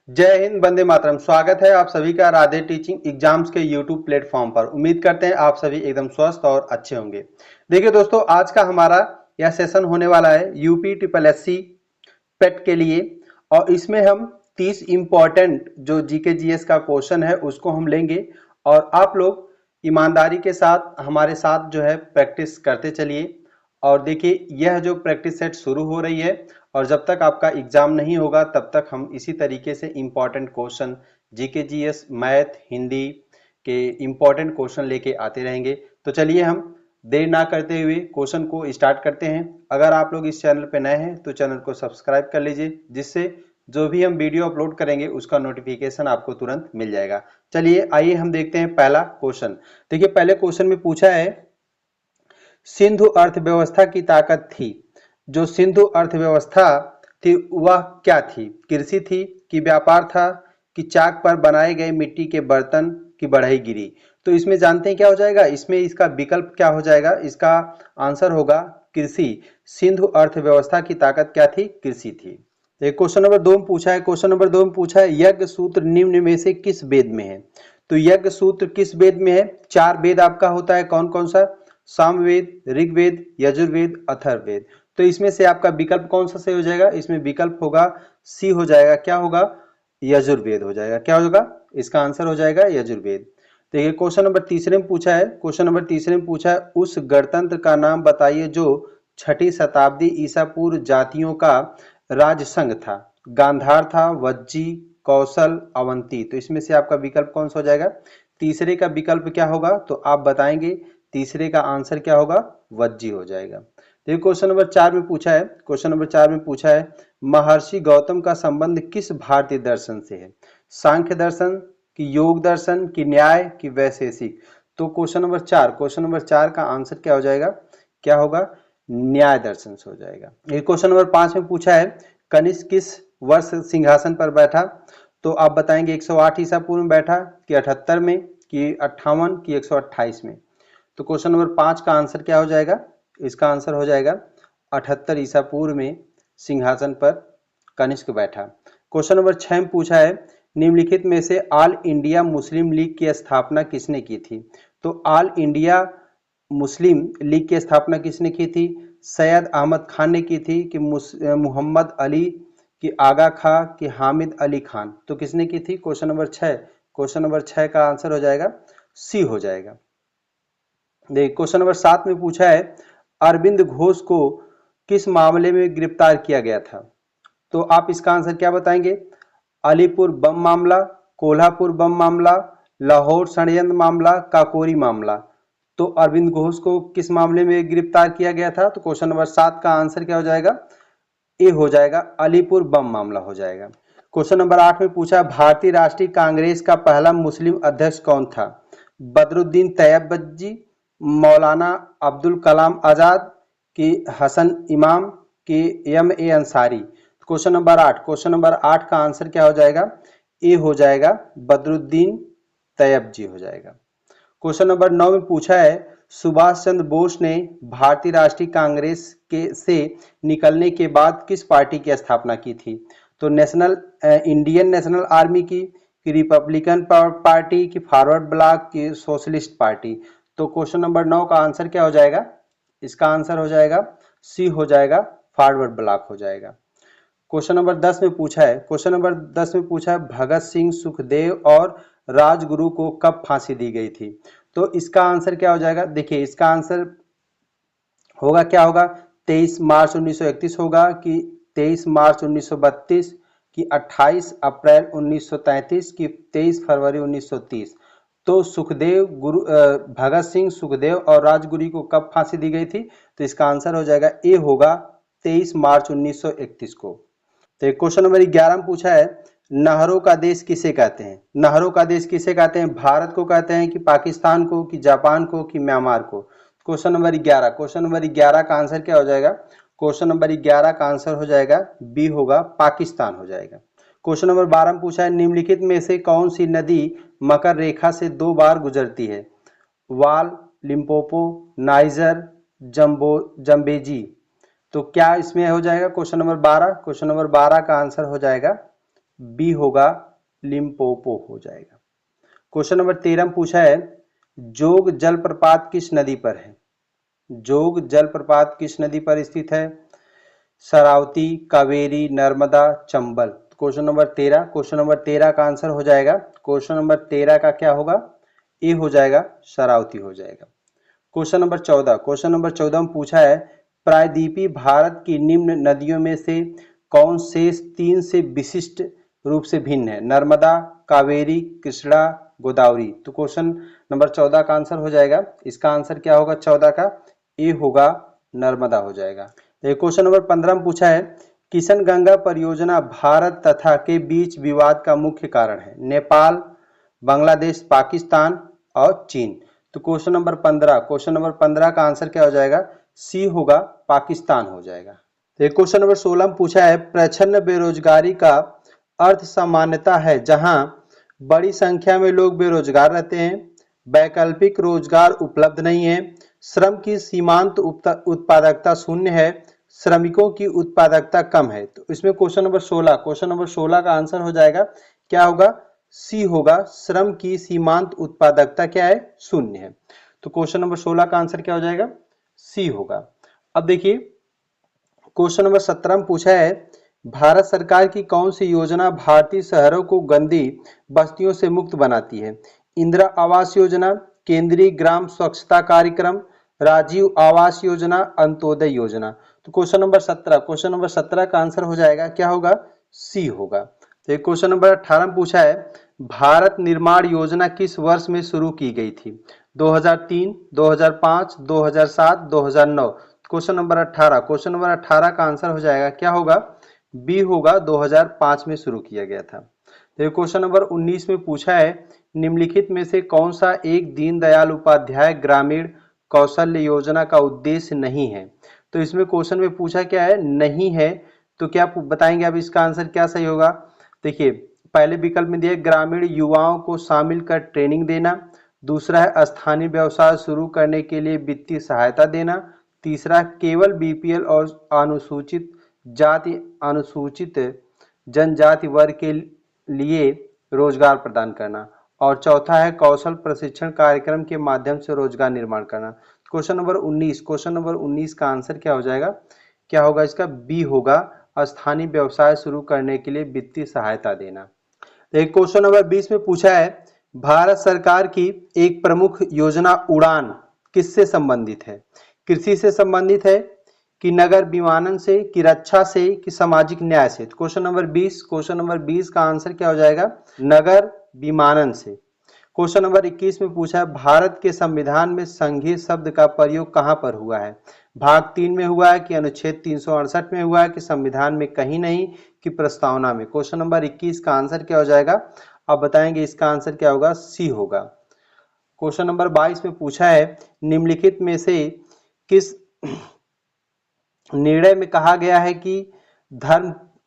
जय हिंद, वंदे मातरम। स्वागत है आप सभी का राधे टीचिंग एग्जाम्स के यूट्यूब प्लेटफॉर्म पर। उम्मीद करते हैं आप सभी एकदम स्वस्थ और अच्छे होंगे। देखिए दोस्तों, आज का हमारा यह सेशन होने वाला है यूपी ट्रिपल एससी पेट के लिए, और इसमें हम 30 इंपॉर्टेंट जो जीके जीएस का क्वेश्चन है उसको हम लेंगे, और आप लोग ईमानदारी के साथ हमारे साथ जो है प्रैक्टिस करते चलिए। और देखिए, यह जो प्रैक्टिस सेट शुरू हो रही है, और जब तक आपका एग्जाम नहीं होगा तब तक हम इसी तरीके से important question GK GS math Hindi के इंपॉर्टेंट क्वेश्चन लेके आते रहेंगे। तो चलिए हम देर ना करते हुए क्वेश्चन को स्टार्ट करते हैं। अगर आप लोग इस चैनल पे नए हैं तो चैनल को सब्सक्राइब कर लीजिए, जिससे जो भी हम वीडियो अपलोड करेंगे उसका नोटिफिकेशन आपको तुरंत मिल जाएगा। चलिए आइए हम देखते हैं पहला क्वेश्चन। देखिए, पहले क्वेश्चन में पूछा है सिंधु अर्थव्यवस्था की ताकत थी। जो सिंधु अर्थव्यवस्था थी वह क्या थी? कृषि थी कि व्यापार था कि चाक पर बनाए गए मिट्टी के बर्तन की बढ़ई गिरी? तो इसमें जानते हैं क्या हो जाएगा, इसमें इसका विकल्प क्या हो जाएगा, इसका आंसर होगा कृषि। सिंधु अर्थव्यवस्था की ताकत क्या थी? कृषि थी। तो क्वेश्चन नंबर 2 में पूछा है, क्वेश्चन नंबर 2 में पूछा है यज्ञ सूत्र निम्न में से किस वेद में है? तो यज्ञ सूत्र किस वेद में है? 4 वेद आपका होता है, कौन कौन सा? सामवेद, ऋग्वेद, यजुर्वेद, अथर्ववेद। तो इसमें से आपका विकल्प कौन सा सही हो जाएगा? इसमें विकल्प होगा सी हो जाएगा। क्या होगा? यजुर्वेद हो जाएगा। क्या होगा? इसका आंसर हो जाएगा यजुर्वेद। देखिए, क्वेश्चन नंबर तीसरे में पूछा है, क्वेश्चन नंबर तीसरे में पूछा है उस गणतंत्र का नाम बताइए जो 6ठी शताब्दी ईसा पूर्व जातियों का राजसंघ था। गांधार था, वज्जी, कौशल, अवंती। तो इसमें से आपका विकल्प कौन सा हो जाएगा? तीसरे का विकल्प क्या होगा तो आप बताएंगे। तीसरे का आंसर क्या होगा? वज्जी हो जाएगा। देखिए, क्वेश्चन नंबर 4 में पूछा है, क्वेश्चन नंबर 4 में पूछा है महर्षि गौतम का संबंध किस भारतीय दर्शन से है? सांख्य दर्शन कि योग दर्शन कि न्याय कि वैशेषिक? तो क्वेश्चन नंबर 4 का आंसर क्या हो जाएगा? क्या होगा? न्याय दर्शन से हो जाएगा। ये क्वेश्चन नंबर 5 में पूछा है कनिष्क किस वर्ष सिंहासन पर बैठा? तो आप बताएंगे 108 ईसा पूर्व में बैठा कि 78 में कि 58 कि 128 में? तो क्वेश्चन नंबर 5 का आंसर क्या हो जाएगा? इसका आंसर हो जाएगा 78 ईसा पूर्व में सिंहासन पर कनिष्क बैठा। क्वेश्चन नंबर 6 में पूछा है निम्नलिखित में से ऑल इंडिया मुस्लिम लीग की स्थापना किसने की थी? तो ऑल इंडिया मुस्लिम लीग की स्थापना किसने की थी? सैयद अहमद खान ने की थी कि मोहम्मद अली कि आगा खां कि हामिद अली खान? तो किसने की थी? क्वेश्चन नंबर 6, क्वेश्चन नंबर 6 का आंसर हो जाएगा सी हो जाएगा। देखिए, क्वेश्चन नंबर 7 में पूछा है अरविंद घोष को किस मामले में गिरफ्तार किया गया था? तो आप इसका आंसर क्या बताएंगे? अलीपुर बम मामला, कोल्हापुर बम मामला, लाहौर षड्यंत्र मामला, काकोरी मामला? तो अरविंद घोष को किस मामले में गिरफ्तार किया गया था? तो क्वेश्चन नंबर 7 का आंसर क्या हो जाएगा? ए हो जाएगा, अलीपुर बम मामला हो जाएगा। क्वेश्चन नंबर 8 में पूछा भारतीय राष्ट्रीय कांग्रेस का पहला मुस्लिम अध्यक्ष कौन था? बदरुद्दीन तैयबजी, मौलाना अब्दुल कलाम आजाद कि हसन इमाम कि M A Ansari? Question number 8, question number 8 का आंसर क्या हो जाएगा? ए हो जाएगा, बदरुद्दीन तैयबजी हो जाएगा। क्वेश्चन नंबर 9 में पूछा है सुभाष चंद्र बोस ने भारतीय राष्ट्रीय कांग्रेस के से निकलने के बाद किस पार्टी की स्थापना की थी? तो इंडियन नेशनल आर्मी की कि रिपब्लिकन पार्टी की फॉरवर्ड ब्लॉक की सोशलिस्ट पार्टी? तो क्वेश्चन नंबर 9 का आंसर क्या हो जाएगा? इसका आंसर हो जाएगा सी हो जाएगा, फॉरवर्ड ब्लॉक हो जाएगा। क्वेश्चन नंबर 10 में पूछा है, क्वेश्चन नंबर 10 में पूछा है भगत सिंह सुखदेव और राजगुरु को कब फांसी दी गई थी? तो इसका आंसर क्या हो जाएगा? देखिए, इसका आंसर होगा क्या होगा? 23 मार्च 1931 होगा कि 23 मार्च 1932 कि 28 अप्रैल 1933 कि 23 फरवरी 1930? तो भगत सिंह सुखदेव और राजगुरु को कब फांसी दी गई थी? तो इसका आंसर हो जाएगा ए होगा, 23 मार्च 1931 को। तो क्वेश्चन नंबर 11 में पूछा है नहरों का देश किसे कहते हैं? नहरों का देश किसे कहते हैं? भारत को कहते हैं कि पाकिस्तान को कि जापान को कि म्यांमार को? क्वेश्चन नंबर 11, क्वेश्चन नंबर 11 का आंसर क्या हो जाएगा? क्वेश्चन नंबर 11 का आंसर हो जाएगा बी होगा, पाकिस्तान हो जाएगा। क्वेश्चन नंबर 12 में पूछा है निम्नलिखित में से कौन सी नदी मकर रेखा से 2 बार गुजरती है? वाल, लिम्पोपो, नाइजर, जम्बेजी? तो क्या इसमें हो जाएगा? क्वेश्चन नंबर 12, क्वेश्चन नंबर 12 का आंसर हो जाएगा बी होगा लिम्पोपो हो जाएगा। क्वेश्चन नंबर 13 में पूछा है जोग जलप्रपात किस नदी पर है? जोग जलप्रपात किस नदी पर स्थित है? Sharavati, Kaveri, Narmada, Chambal. Question number 13, question number 13 का आंसर हो जाएगा, क्वेश्चन नंबर 13 का क्या होगा? ए हो जाएगा, शरावती हो जाएगा। क्वेश्चन नंबर 14, क्वेश्चन नंबर 14 में पूछा है प्रायद्वीपीय भारत की निम्न नदियों में से कौन शेष 3 से विशिष्ट रूप से भिन्न है? नर्मदा, कावेरी, कृष्णा, गोदावरी। तो क्वेश्चन नंबर 14 का आंसर हो जाएगा, इसका आंसर क्या होगा 14 का? ए होगा, नर्मदा हो जाएगा। क्वेश्चन नंबर 15 में पूछा है किशन गंगा परियोजना भारत तथा के बीच विवाद का मुख्य कारण है? नेपाल, बांग्लादेश, पाकिस्तान और चीन। तो क्वेश्चन नंबर 15, क्वेश्चन नंबर 15 का आंसर क्या हो जाएगा? सी होगा, पाकिस्तान हो जाएगा। तो क्वेश्चन नंबर 16 में पूछा है प्रच्छन्न बेरोजगारी का अर्थ सामान्यता है जहां बड़ी संख्या में लोग बेरोजगार रहते हैं, वैकल्पिक रोजगार उपलब्ध नहीं है, श्रम की सीमांत उत्पादकता शून्य है, श्रमिकों की उत्पादकता कम है। तो इसमें क्वेश्चन नंबर 16, क्वेश्चन नंबर 16 का आंसर हो जाएगा, क्या होगा? सी होगा, श्रम की सीमांत उत्पादकता क्या है? शून्य है। तो क्वेश्चन नंबर 16 का आंसर क्या हो जाएगा? सी होगा। अब देखिए क्वेश्चन नंबर 17 में पूछा है भारत सरकार की कौन सी योजना भारतीय शहरों को गंदी बस्तियों से मुक्त बनाती है? इंदिरा आवास योजना, केंद्रीय ग्राम स्वच्छता कार्यक्रम, राजीव आवास योजना, अंत्योदय योजना। तो क्वेश्चन नंबर 17, क्वेश्चन नंबर 17 का आंसर हो जाएगा, क्या होगा? सी होगा। तो क्वेश्चन नंबर 18 में पूछा है भारत निर्माण योजना किस वर्ष में शुरू की गई थी? 2003, 2005, 2007, 2009। क्वेश्चन नंबर 18, क्वेश्चन नंबर 18 का आंसर हो जाएगा, क्या होगा? बी होगा, 2005 में शुरू किया गया था। तो क्वेश्चन नंबर 19 में पूछा है निम्नलिखित में से कौन सा एक दीनदयाल उपाध्याय ग्रामीण कौशल्य योजना का उद्देश्य नहीं है? तो इसमें क्वेश्चन में पूछा क्या है? नहीं है। तो क्या बताएंगे अब इसका आंसर क्या सही होगा? देखिए पहले विकल्प में दिया ग्रामीण युवाओं को शामिल कर ट्रेनिंग देना, दूसरा है स्थानीय व्यवसाय शुरू करने के लिए वित्तीय सहायता देना, तीसरा केवल बीपीएल और अनुसूचित जनजाति वर्ग के लिए रोजगार प्रदान करना, और चौथा है कौशल प्रशिक्षण कार्यक्रम के माध्यम से रोजगार निर्माण करना। क्वेश्चन नंबर 19, क्वेश्चन नंबर 19 का आंसर क्या हो जाएगा? क्या होगा इसका? बी होगा, स्थानीय व्यवसाय शुरू करने के लिए वित्तीय सहायता देना। एक क्वेश्चन नंबर 20 में पूछा है भारत सरकार की एक प्रमुख योजना उड़ान किससे संबंधित है? कृषि से संबंधित है कि नगर विमानन से, कि रक्षा से, कि सामाजिक न्याय से? तो क्वेश्चन नंबर 20, क्वेश्चन नंबर 20 का आंसर क्या हो जाएगा? नगर विमानन से। क्वेश्चन नंबर 21 में पूछा है भारत के संविधान में संघीय शब्द का प्रयोग कहां पर हुआ है? भाग 3 में हुआ है, कि अनुच्छेद 368 में हुआ है, कि संविधान में कहीं नहीं, कि प्रस्तावना में? क्वेश्चन नंबर 21 का आंसर क्या हो जाएगा? आप बताएंगे इसका आंसर क्या होगा? सी होगा। क्वेश्चन नंबर 22 में पूछा है निम्नलिखित में से किस निर्णय में कहा गया है कि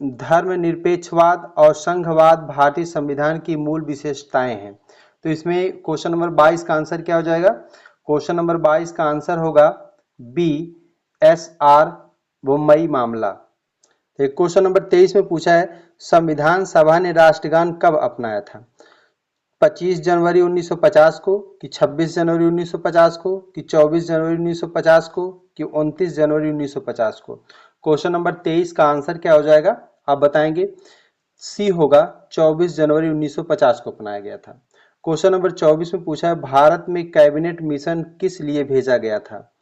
धर्मनिरपेक्षवाद और संघवाद भारतीय संविधान की मूल विशेषताएं हैं? तो इसमें क्वेश्चन नंबर 22 का आंसर क्या हो जाएगा? क्वेश्चन नंबर 22 का आंसर होगा बी, एस.आर. बोम्मई मामला। क्वेश्चन नंबर 23 में पूछा है संविधान सभा ने राष्ट्रगान कब अपनाया था? 25 जनवरी 1950 को, कि 26 जनवरी 1950 को, कि 24 जनवरी 1950 को, कि 29 जनवरी 1950 को? क्वेश्चन नंबर 23 का आंसर क्या हो जाएगा? आप बताएंगे। सी होगा, 24 जनवरी 1950 को अपनाया गया था। क्वेश्चन नंबर 24 में पूछा है भारत में कैबिनेट मिशन किस लिए भेजा गया था?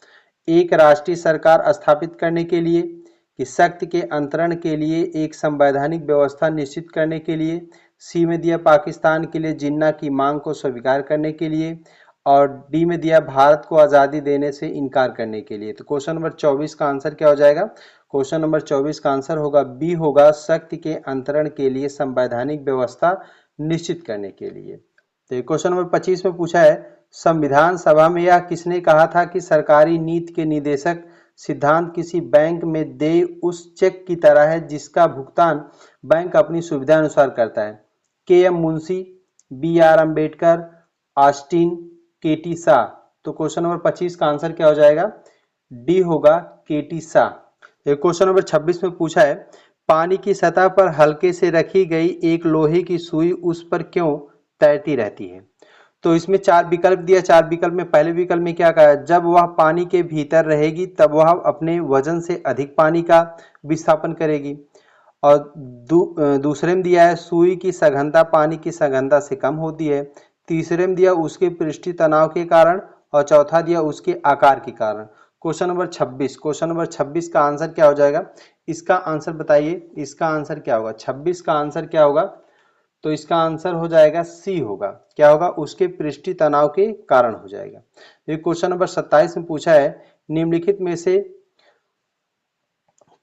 एक राष्ट्रीय सरकार स्थापित करने के लिए, कि शक्ति के अंतरण के लिए, एक संवैधानिक व्यवस्था निश्चित करने के लिए, सी में दिया पाकिस्तान के लिए जिन्ना की मांग को स्वीकार करने के लिए, और डी में दिया भारत को आज़ादी देने से इनकार करने के लिए? तो क्वेश्चन नंबर 24 का आंसर क्या हो जाएगा? क्वेश्चन नंबर 24 का आंसर होगा बी होगा, शक्ति के अंतरण के लिए संवैधानिक व्यवस्था निश्चित करने के लिए। तो क्वेश्चन नंबर 25 में पूछा है संविधान सभा में यह किसने कहा था कि सरकारी नीति के निदेशक सिद्धांत किसी बैंक में देय उस चेक की तरह है जिसका भुगतान बैंक अपनी सुविधा अनुसार करता है? K M Munshi, B R Ambedkar, Austin, K T Shah? तो क्वेश्चन नंबर 25 का आंसर क्या हो जाएगा? डी होगा, के टी शाह। क्वेश्चन नंबर 26 में पूछा है पानी की सतह पर हल्के से रखी गई एक लोहे की सुई उस पर क्यों तैरती रहती है? तो इसमें चार विकल्प दिया। चार विकल्प में पहले विकल्प में क्या कहा है, जब वह पानी के भीतर रहेगी तब वह अपने वजन से अधिक पानी का विस्थापन करेगी। और दूसरे में दिया है सुई की सघनता पानी की सघनता से कम होती है। तीसरे में दिया उसके पृष्ठीय तनाव के कारण। और चौथा दिया उसके आकार के कारण। क्वेश्चन नंबर 26, क्वेश्चन नंबर 26 का आंसर क्या हो जाएगा? इसका आंसर बताइए, इसका आंसर क्या होगा? 26 का आंसर क्या होगा? तो इसका आंसर हो जाएगा सी होगा। क्या होगा? उसके पृष्ठीय तनाव के कारण हो जाएगा। ये क्वेश्चन नंबर 27 में पूछा है, निम्नलिखित में से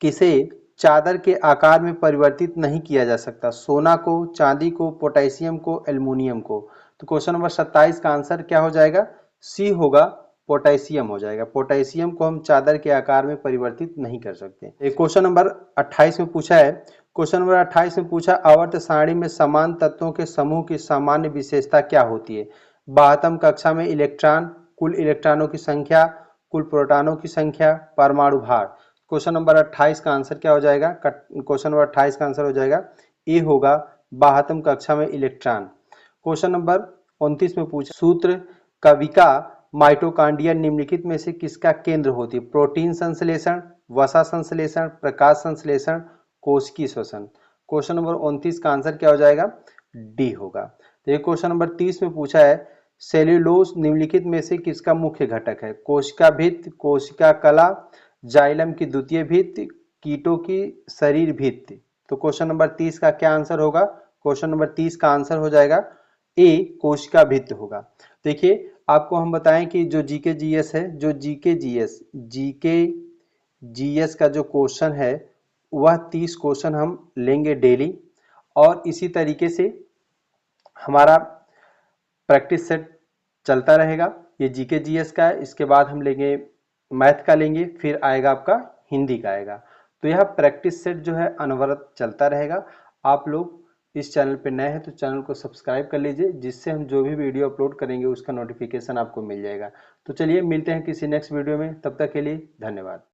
किसे चादर के आकार में परिवर्तित नहीं किया जा सकता? सोना को, चांदी को, पोटेशियम को, एल्युमिनियम को। तो क्वेश्चन नंबर 27 का आंसर क्या हो जाएगा? सी होगा, पोटेशियम हो जाएगा। पोटेशियम को हम चादर के आकार में परिवर्तित नहीं कर सकते। एक क्वेश्चन नंबर 28 में पूछा है, क्वेश्चन नंबर 28 में पूछा आवर्त सारणी में समान तत्वों के समूह की सामान्य विशेषता क्या होती है? 12वीं कक्षा में इलेक्ट्रॉन, कुल इलेक्ट्रॉनों की संख्या, कुल प्रोटॉनों की संख्या, परमाणु भार। क्वेश्चन नंबर 28 का आंसर क्या हो जाएगा? क्वेश्चन नंबर 28 का आंसर हो जाएगा ए होगा, 12वीं कक्षा में इलेक्ट्रॉन। क्वेश्चन नंबर 29 में पूछा सूत्र कविका माइटोकॉन्ड्रिया निम्नलिखित में से किसका केंद्र होती है? प्रोटीन संश्लेषण, वसा संश्लेषण, प्रकाश संश्लेषण, कोशिकीय श्वसन। क्वेश्चन नंबर 29 का आंसर क्या हो जाएगा? डी होगा। तो ये क्वेश्चन नंबर 30 में पूछा है सेल्यूलोज निम्नलिखित में से किसका मुख्य घटक है? कोशिका भित्ति, कोशिका कला, जाइलम की द्वितीय भित्ति, कीटों की शरीर भित्ति। तो क्वेश्चन नंबर 30 का क्या आंसर होगा? क्वेश्चन नंबर 30 का आंसर हो जाएगा ए, कोशिका भित्ति होगा। देखिए आपको हम बताएं कि जो जीके जीएस है, जो जीके जीएस का जो क्वेश्चन है वह 30 क्वेश्चन हम लेंगे डेली। और इसी तरीके से हमारा प्रैक्टिस सेट चलता रहेगा। ये जीके जीएस का है, इसके बाद हम लेंगे मैथ का लेंगे, फिर आएगा आपका हिंदी का आएगा। तो यह प्रैक्टिस सेट जो है अनवरत चलता रहेगा। आप लोग इस चैनल पे नए हैं तो चैनल को सब्सक्राइब कर लीजिए, जिससे हम जो भी वीडियो अपलोड करेंगे उसका नोटिफिकेशन आपको मिल जाएगा। तो चलिए मिलते हैं किसी नेक्स्ट वीडियो में, तब तक के लिए धन्यवाद।